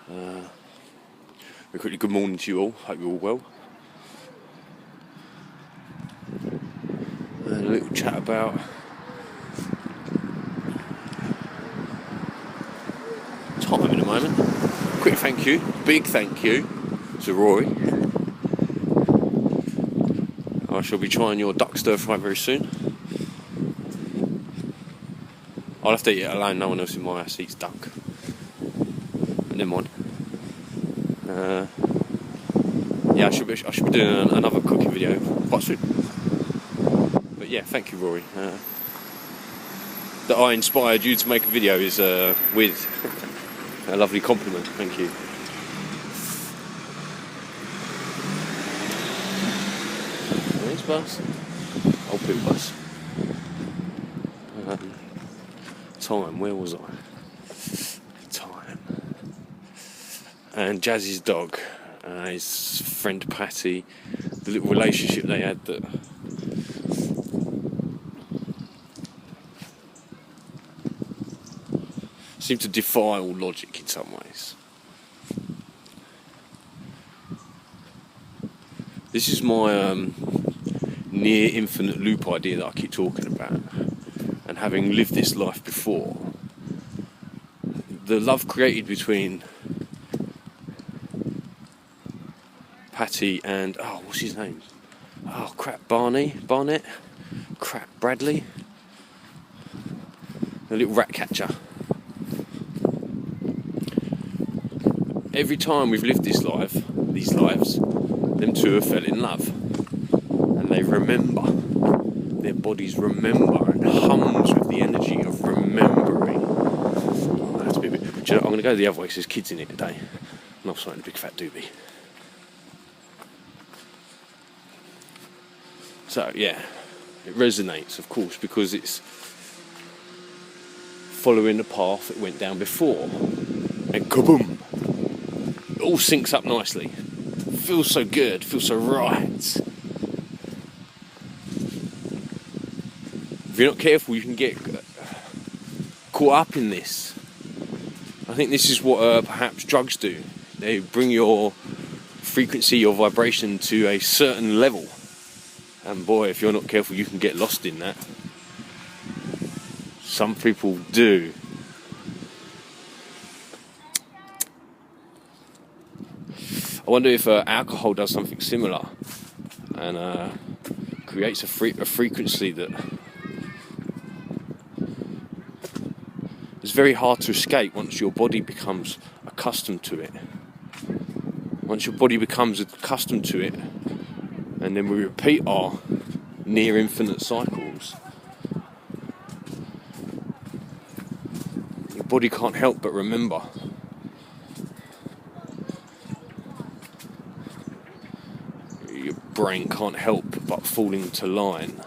Very quickly, good morning to you all. Hope you're all well. And a little chat about time in a moment. Quick thank you, big thank you to Rory. I shall be trying your duck stir fry very soon. I'll have to eat it alone, no one else in my house eats duck. But never mind. Yeah, I should be doing another cooking video quite soon. But yeah, thank you, Rory. That I inspired you to make a video is with a lovely compliment. Thank you. Nice bus. Old poo bus. Time. Where was I? Time. And Jazzy's dog. His friend Patty, the little relationship they had that seemed to defy all logic in some ways. This is my near infinite loop idea that I keep talking about, and having lived this life before, the love created between Patty and, what's his name? Barnett? Bradley? A little rat catcher. Every time we've lived these lives, them two have fell in love. And they remember. Their bodies remember and hums with the energy of remembering. Oh, that's a bit. Do you know, I'm going to go the other way because there's kids in here today. And I'm starting a big fat doobie. So yeah, it resonates, of course, because it's following the path it went down before. And kaboom! It all syncs up nicely. Feels so good, feels so right. If you're not careful, you can get caught up in this. I think this is what perhaps drugs do. They bring your frequency, your vibration to a certain level. And boy, if you're not careful, you can get lost in that. Some people do. I wonder if alcohol does something similar and creates a frequency that is very hard to escape once your body becomes accustomed to it. Once your body becomes accustomed to it, and then we repeat our near infinite cycles, your body can't help but remember. Your brain can't help but fall into line.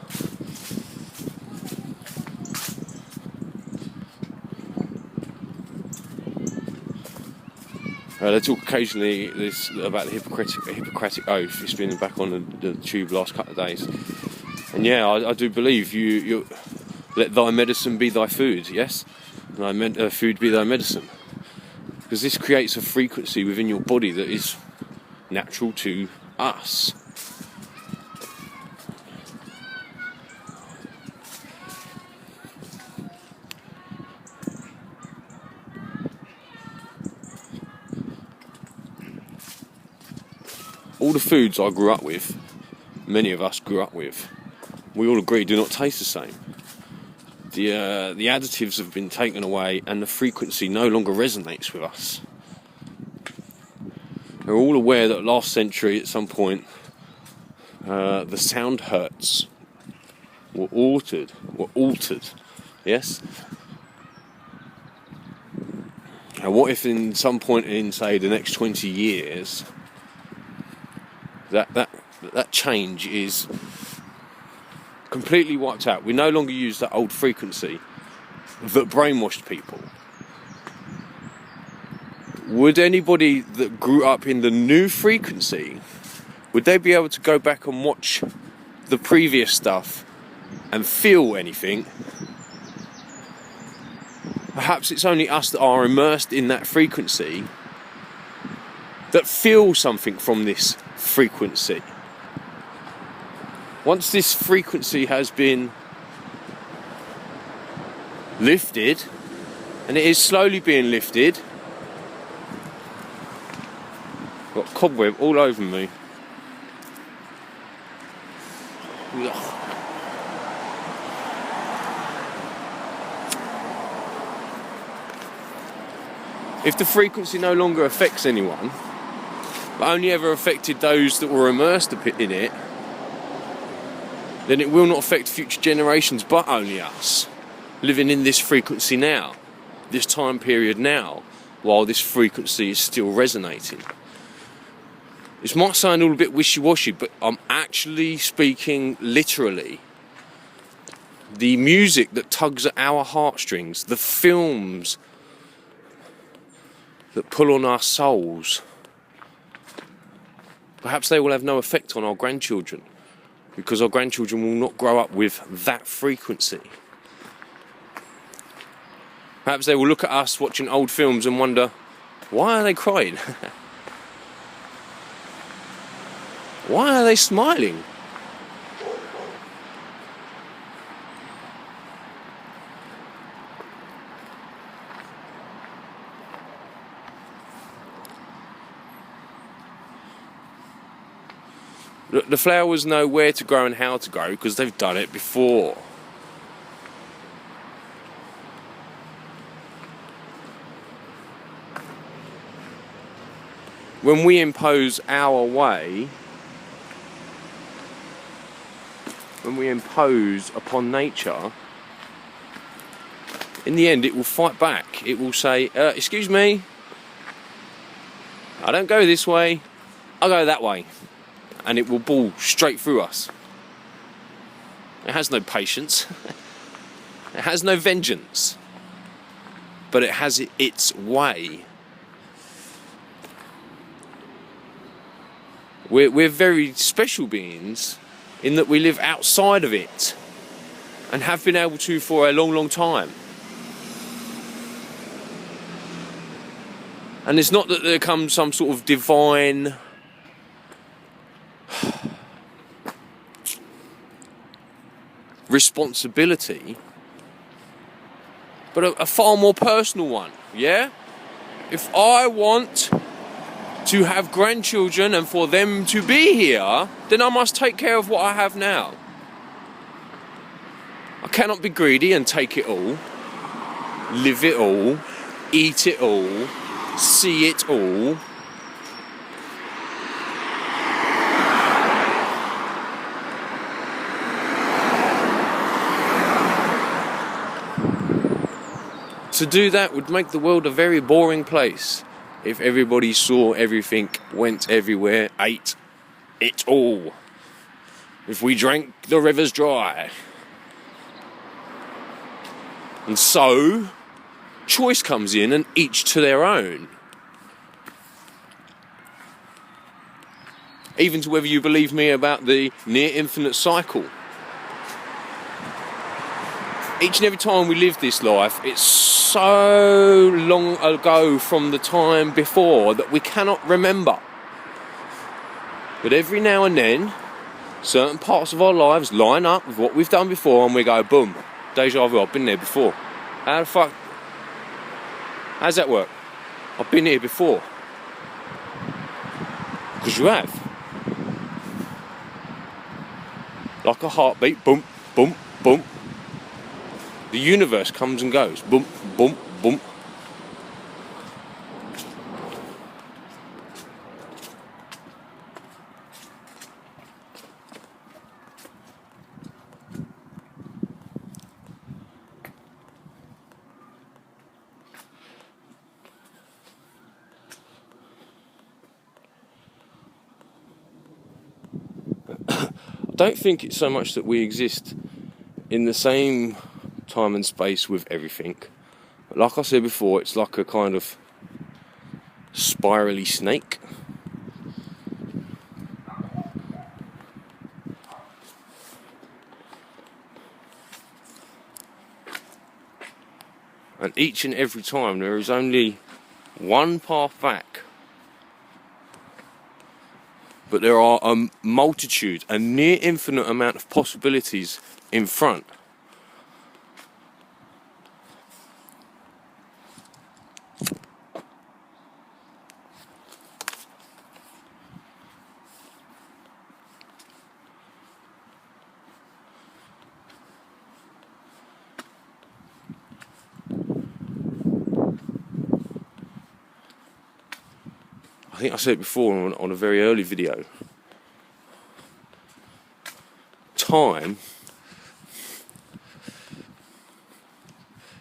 They talk occasionally about the Hippocratic Oath. It's been back on the tube last couple of days. And yeah, I do believe you let thy medicine be thy food, yes? And thy food be thy medicine. Because this creates a frequency within your body that is natural to us. All the foods I grew up with, many of us grew up with, we all agree do not taste the same. The additives have been taken away and the frequency no longer resonates with us. We're all aware that last century at some point the sound hertz were altered, yes? And what if in some point in, say, the next 20 years, that change is completely wiped out? We no longer use that old frequency that brainwashed people. Would anybody that grew up in the new frequency, would they be able to go back and watch the previous stuff and feel anything? Perhaps it's only us that are immersed in that frequency that feel something from this frequency. Once this frequency has been lifted, and it is slowly being lifted, got cobweb all over me. Ugh. If the frequency no longer affects anyone, but only ever affected those that were immersed in it, then it will not affect future generations but only us, living in this frequency now, this time period now, while this frequency is still resonating. This might sound all a bit wishy-washy, but I'm actually speaking literally. The music that tugs at our heartstrings, the films that pull on our souls, perhaps they will have no effect on our grandchildren, because our grandchildren will not grow up with that frequency. Perhaps they will look at us watching old films and wonder, why are they crying? Why are they smiling? Look, the flowers know where to grow and how to grow because they've done it before. When we impose our way, when we impose upon nature, in the end it will fight back. It will say, excuse me, I don't go this way, I'll go that way. And it will ball straight through us. It has no patience. It has no vengeance. But it has its way. We're very special beings in that we live outside of it and have been able to for a long, long time. And it's not that there comes some sort of divine responsibility, but a far more personal one, yeah? If I want to have grandchildren and for them to be here, then I must take care of what I have now. I cannot be greedy and take it all, live it all, eat it all, see it all. To do that would make the world a very boring place if everybody saw everything, went everywhere, ate it all. If we drank the rivers dry. And so, choice comes in and each to their own. Even to whether you believe me about the near infinite cycle. Each and every time we live this life, it's so long ago from the time before that we cannot remember. But every now and then, certain parts of our lives line up with what we've done before and we go, boom, deja vu, I've been there before. How the fuck? How's that work? I've been here before. Because you have. Like a heartbeat, boom, boom, boom. The universe comes and goes. Boom, boom, boom. I don't think it's so much that we exist in the same time and space with everything. But like I said before, it's like a kind of spirally snake. And each and every time there is only one path back. but there are a multitude, a near infinite amount of possibilities in front. I think I said it before on a very early video. Time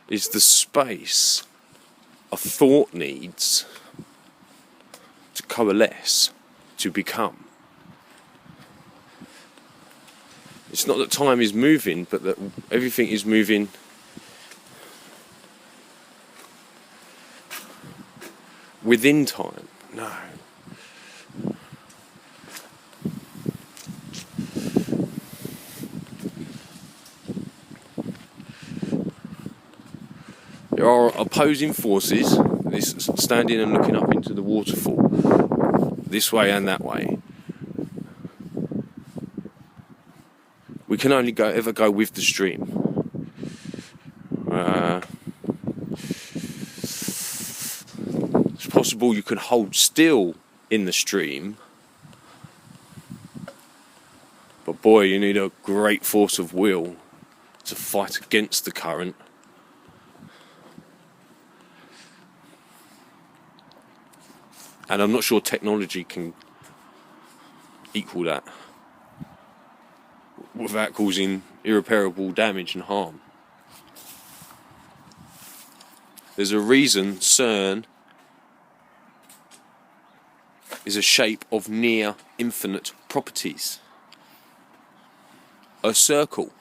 is the space a thought needs to coalesce, to become. It's not that time is moving, but that everything is moving within time. No. There are opposing forces, this standing and looking up into the waterfall, this way and that way. We can only ever go with the stream. It's possible you can hold still in the stream, but boy, you need a great force of will to fight against the current. And I'm not sure technology can equal that without causing irreparable damage and harm. There's a reason CERN is a shape of near infinite properties. A circle.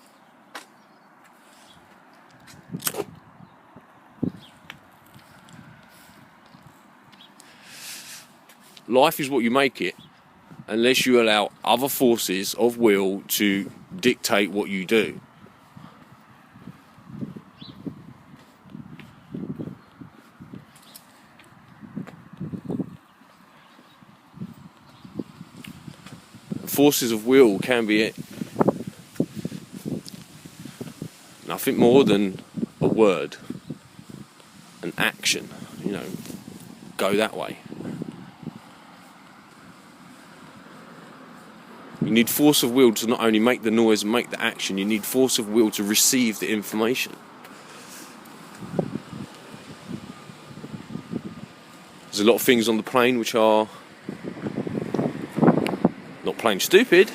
Life is what you make it, unless you allow other forces of will to dictate what you do. Forces of will can be nothing more than a word, an action, go that way. You need force of will to not only make the noise and make the action, you need force of will to receive the information. There's a lot of things on the plane which are not plain stupid,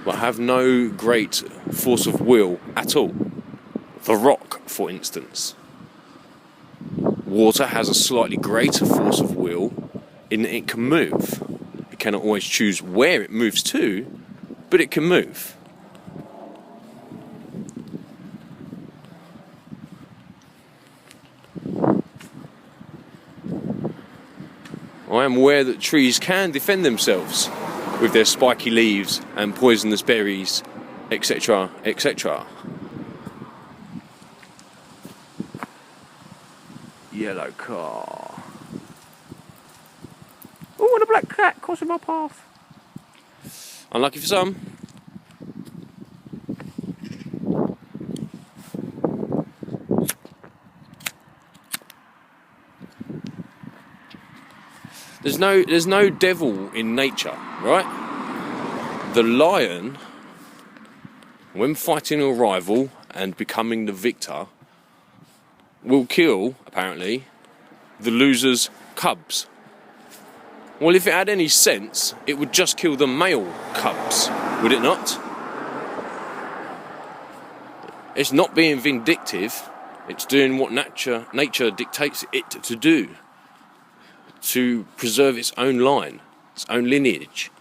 but have no great force of will at all. The rock, for instance. Water has a slightly greater force of will in that it can move. It cannot always choose where it moves to, but it can move. I am aware that trees can defend themselves with their spiky leaves and poisonous berries, etc., etc. Yellow car. Oh, and a black cat crossing my path. Unlucky for some. There's no devil in nature, right? The lion, when fighting a rival and becoming the victor, will kill, apparently, the loser's cubs. Well, if it had any sense, it would just kill the male cubs, would it not? It's not being vindictive, it's doing what nature dictates it to do, to preserve its own line, its own lineage.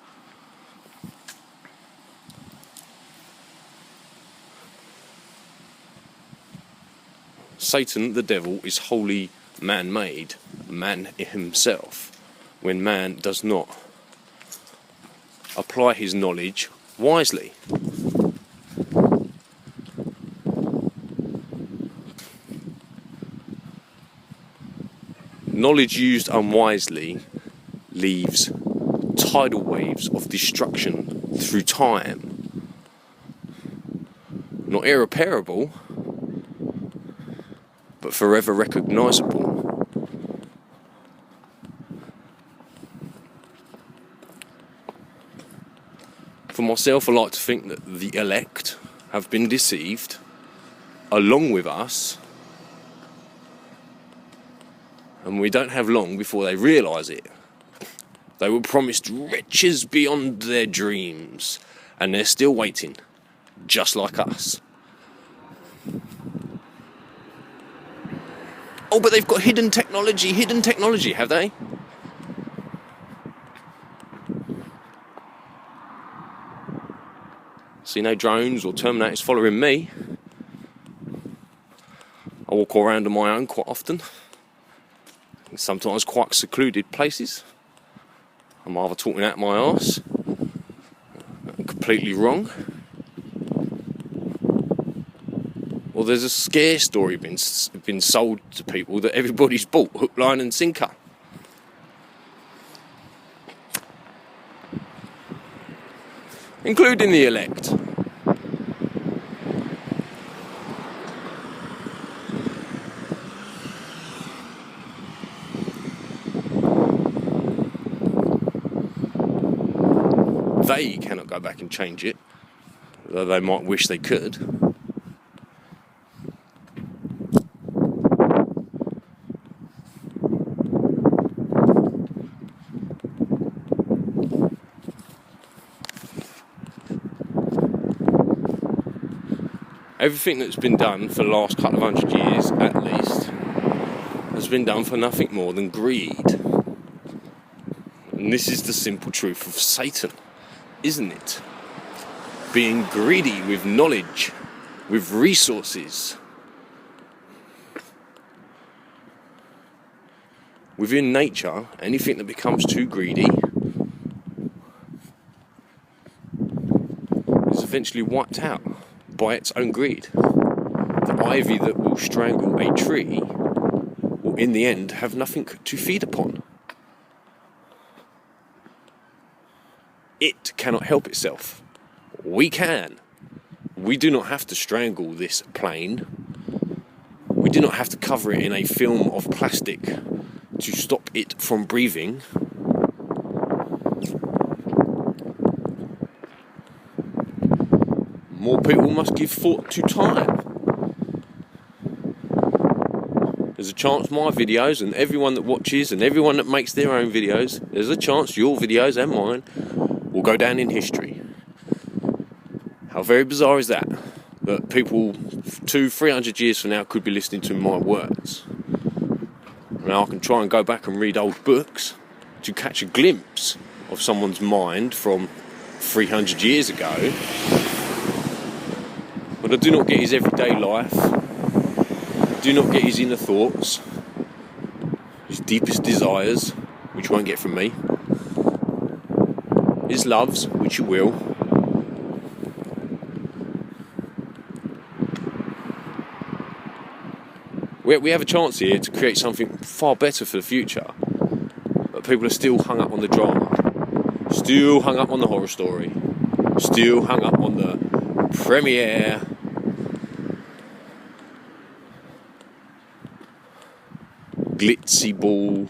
Satan, the devil, is wholly man-made, man himself, when man does not apply his knowledge wisely. Knowledge used unwisely leaves tidal waves of destruction through time. Not irreparable, but forever recognisable. For myself, I like to think that the elect have been deceived, along with us, and we don't have long before they realise it. They were promised riches beyond their dreams, and they're still waiting, just like us. Oh, but they've got hidden technology, have they? See no drones or Terminators following me. I walk around on my own quite often, sometimes quite secluded places. I'm either talking out my arse, completely wrong, or there's a scare story been sold to people that everybody's bought hook, line and sinker. Including the elect. They cannot go back and change it, though they might wish they could. Everything that's been done for the last couple of 100 years, at least, has been done for nothing more than greed. And this is the simple truth of Satan, isn't it? Being greedy with knowledge, with resources. Within nature, anything that becomes too greedy is eventually wiped out by its own greed. The ivy that will strangle a tree will in the end have nothing to feed upon. It cannot help itself. We can. We do not have to strangle this plane. We do not have to cover it in a film of plastic to stop it from breathing. More people must give thought to time. There's a chance my videos and everyone that watches and everyone that makes their own videos, there's a chance your videos and mine will go down in history. How very bizarre is that? That people 200-300 years from now could be listening to my words. Now I can try and go back and read old books to catch a glimpse of someone's mind from 300 years ago. But I do not get his everyday life, do not get his inner thoughts, his deepest desires, which you won't get from me, his loves, which you will. We have a chance here to create something far better for the future, but people are still hung up on the drama, still hung up on the horror story, still hung up on the premiere. Glitzy ball,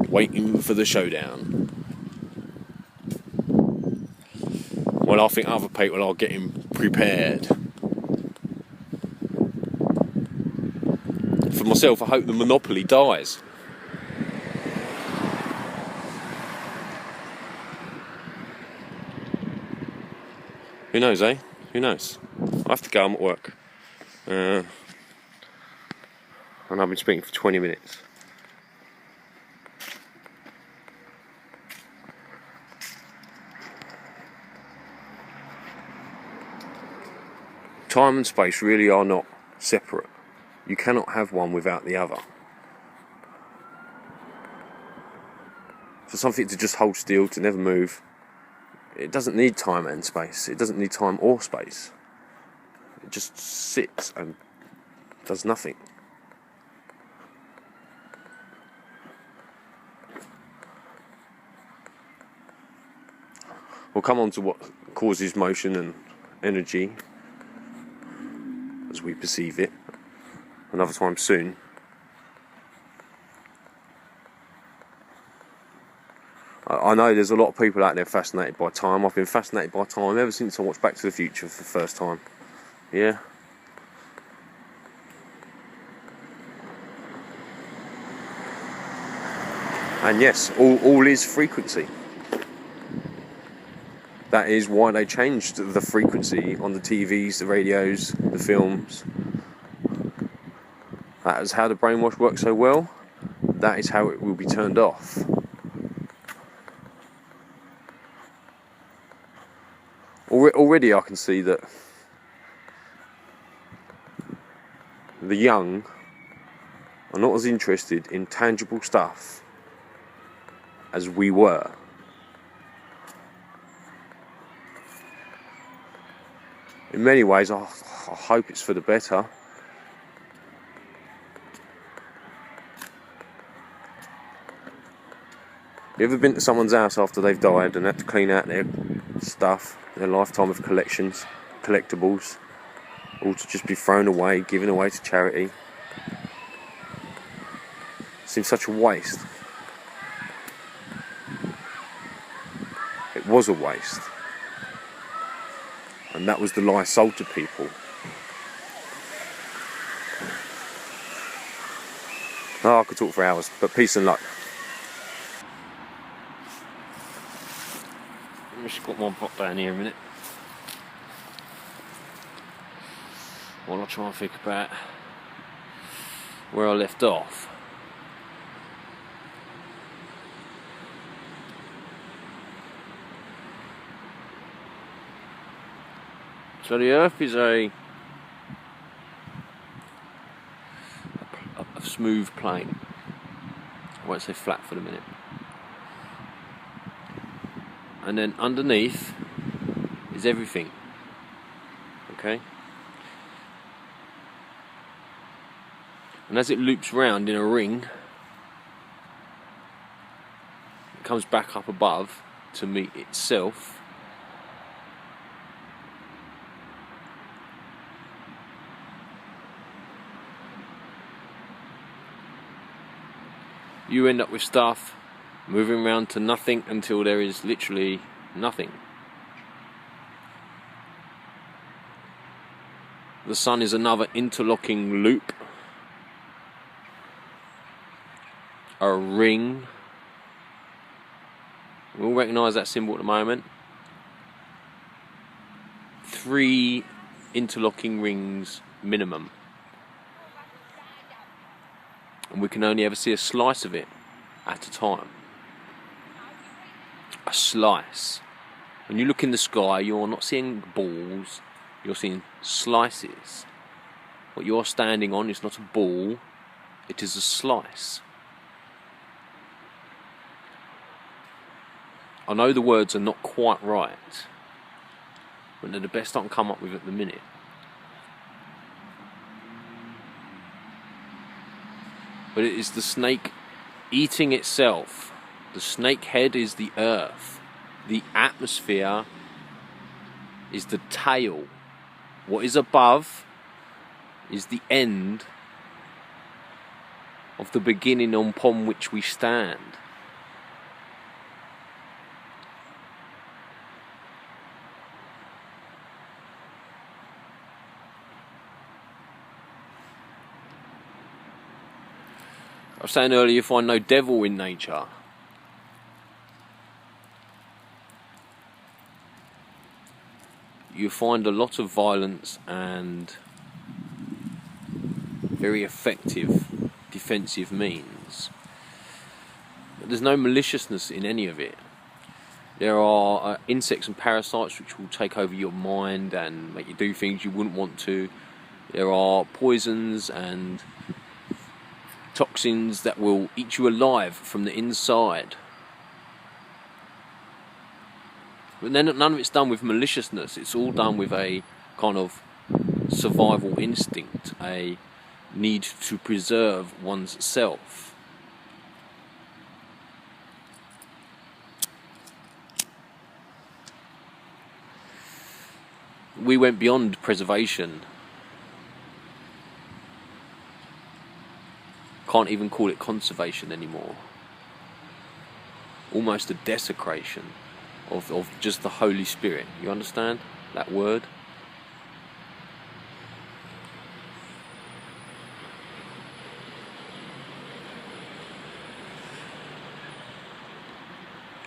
waiting for the showdown. Well, I think other people are getting prepared. For myself, I hope the monopoly dies. Who knows, eh? Who knows? I have to go, I'm at work. And I've been speaking for 20 minutes. Time and space really are not separate. You cannot have one without the other. For something to just hold still, to never move, it doesn't need time and space. It doesn't need time or space. It just sits and does nothing. We'll come on to what causes motion and energy as we perceive it another time soon. I know there's a lot of people out there fascinated by time. I've been fascinated by time ever since I watched Back to the Future for the first time. Yeah. And yes, all is frequency. That is why they changed the frequency on the TVs, the radios, the films. That is how the brainwash works so well. That is how it will be turned off. Already I can see that the young are not as interested in tangible stuff as we were. In many ways, I hope it's for the better. You ever been to someone's house after they've died and had to clean out their stuff, their lifetime of collections, collectibles, all to just be thrown away, given away to charity? Seems such a waste. It was a waste. And that was the lie sold to people. Oh, I could talk for hours, but peace and luck. I've just got my pot down here a minute. While I try and think about where I left off. So the Earth is a smooth plane. I won't say flat for the minute. And then underneath is everything. Okay? And as it loops round in a ring, it comes back up above to meet itself. You end up with stuff moving around to nothing until there is literally nothing. The sun is another interlocking loop, a ring. We all recognise that symbol at the moment. 3 interlocking rings minimum. And we can only ever see a slice of it at a time. A slice. When you look in the sky, you're not seeing balls, you're seeing slices. What you're standing on is not a ball, it is a slice. I know the words are not quite right, but they're the best I can come up with at the minute. But it is the snake eating itself. The snake head is the earth. The atmosphere is the tail. What is above is the end of the beginning upon which we stand. I was saying earlier, you find no devil in nature. You find a lot of violence and very effective defensive means. But there's no maliciousness in any of it. There are insects and parasites which will take over your mind and make you do things you wouldn't want to. There are poisons and toxins that will eat you alive from the inside. But then none of it's done with maliciousness. It's all done with a kind of survival instinct, a need to preserve one's self. we went beyond preservation. Can't even call it conservation anymore. Almost a desecration of just the Holy Spirit. You understand that word?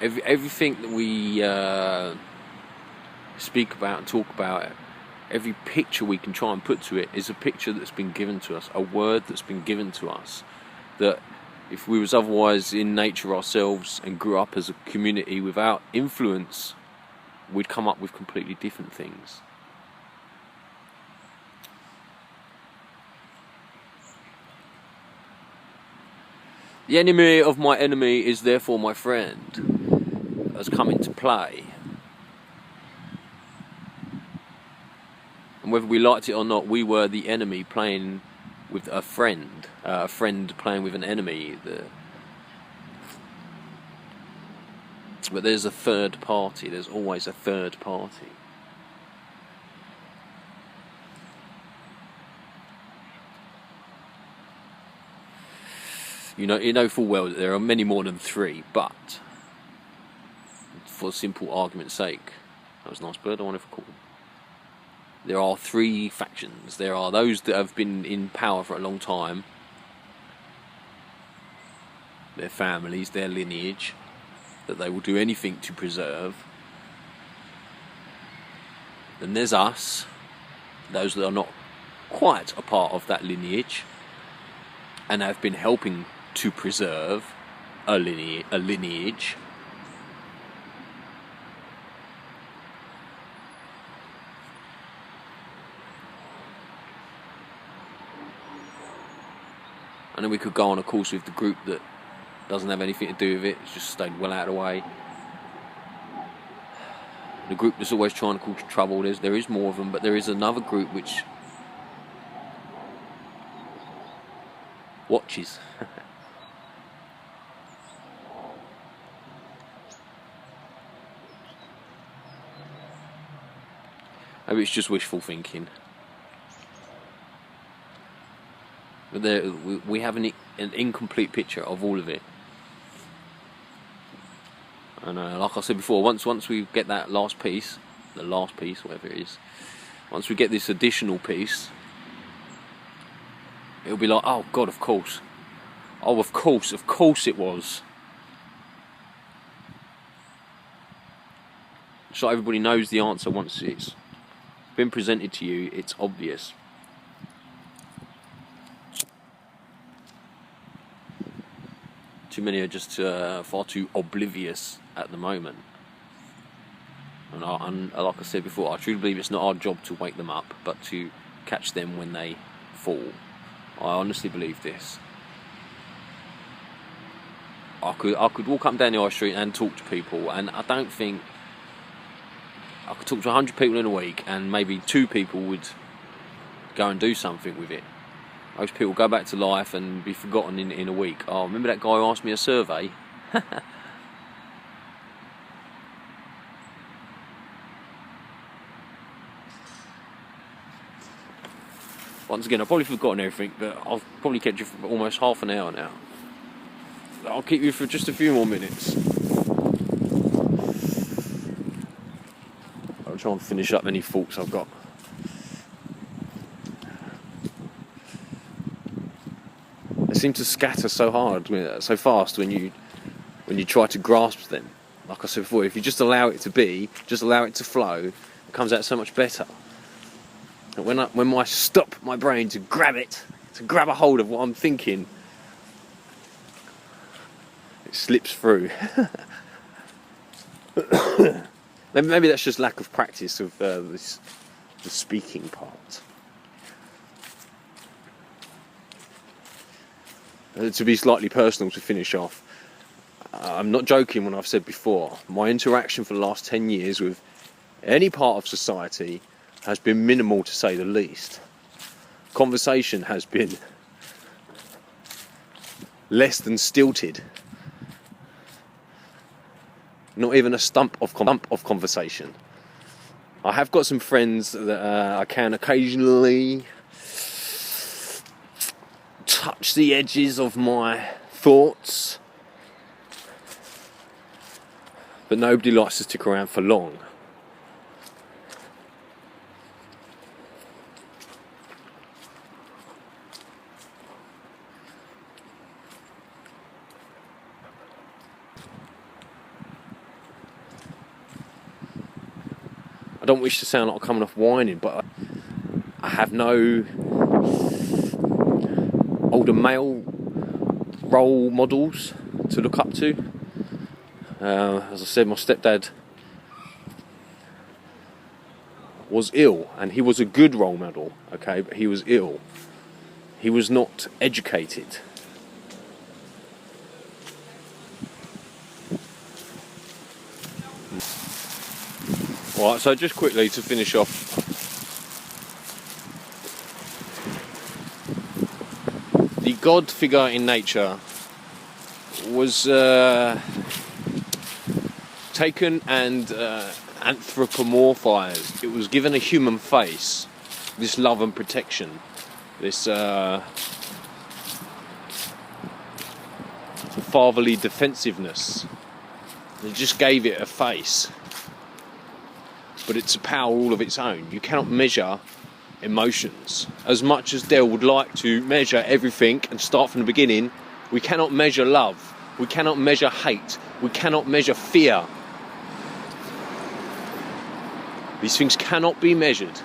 Everything that we speak about and talk about, every picture we can try and put to it is a picture that's been given to us, a word that's been given to us, that if we was otherwise in nature ourselves and grew up as a community without influence, we'd come up with completely different things. The enemy of my enemy is therefore my friend has come into play. And whether we liked it or not, we were the enemy playing with a friend playing with an enemy. But there's a third party, there's always a third party. You know full well that there are many more than three, but for simple argument's sake, that was a nice bird, I wonder if I caught them. There are three factions. There are those that have been in power for a long time, their families, their lineage, that they will do anything to preserve. Then there's us, those that are not quite a part of that lineage and have been helping to preserve a lineage. And then we could go on, of course, with the group that doesn't have anything to do with it. It's just stayed well out of the way. The group that's always trying to cause trouble. There is more of them, but there is another group which watches. Maybe it's just wishful thinking. But we have an incomplete picture of all of it. And like I said before, once we get that last piece, whatever it is, once we get this additional piece, it'll be like, oh God, of course. Oh, of course it was. So everybody knows the answer once it's been presented to you, it's obvious. Too many are just far too oblivious at the moment. And like I said before, I truly believe it's not our job to wake them up, but to catch them when they fall. I honestly believe this. I could walk up and down the high street and talk to people, and I don't think I could talk to 100 people in a week, and maybe 2 people would go and do something with it. Most people go back to life and be forgotten in a week. Oh, remember that guy who asked me a survey? Once again, I've probably forgotten everything, but I've probably kept you for almost half an hour now. I'll keep you for just a few more minutes. I'll try and finish up any thoughts I've got. They seem to scatter so hard, so fast when you try to grasp them. Like I said before, if you just allow it to be, just allow it to flow, it comes out so much better. And when I stop my brain to grab a hold of what I'm thinking, it slips through. Maybe that's just lack of practice of the speaking part. To be slightly personal to finish off, I'm not joking when I've said before, my interaction for the last 10 years with any part of society has been minimal, to say the least. Conversation has been less than stilted. Not even a stump of conversation. I have got some friends that I can occasionally touch the edges of my thoughts, but nobody likes to stick around for long. I don't wish to sound like I'm coming off whining, but I have no older male role models to look up to. As I said, my stepdad was ill, and he was a good role model, okay, but he was ill. He was not educated. Right, so just quickly to finish off, the God figure in nature was taken and anthropomorphized. It was given a human face, this love and protection, this fatherly defensiveness. They just gave it a face. But it's a power all of its own. You cannot measure emotions. As much as Dell would like to measure everything and start from the beginning, we cannot measure love. We cannot measure hate. We cannot measure fear. These things cannot be measured.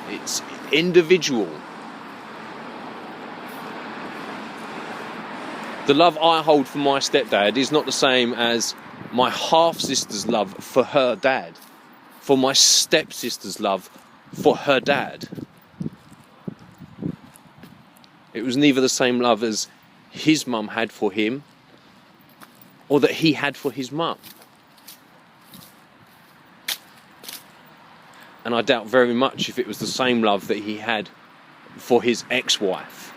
It's individual. The love I hold for my stepdad is not the same as my half-sister's love for her dad, for my stepsister's love for her dad. It was neither the same love as his mum had for him or that he had for his mum. And I doubt very much if it was the same love that he had for his ex-wife.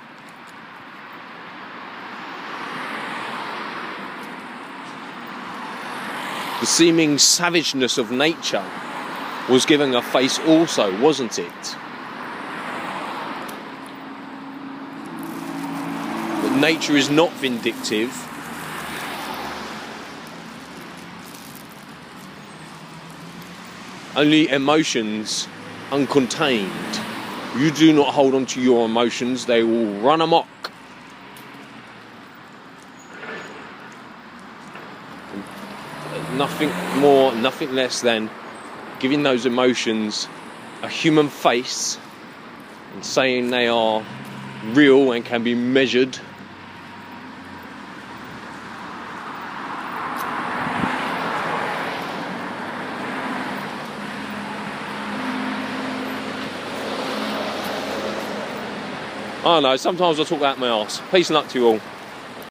The seeming savageness of nature was given a face also, wasn't it? But nature is not vindictive. Only emotions uncontained. You do not hold on to your emotions, they will run amok. Nothing more, nothing less than giving those emotions a human face and saying they are real and can be measured. I don't know, sometimes I talk out my arse. Peace and luck to you all.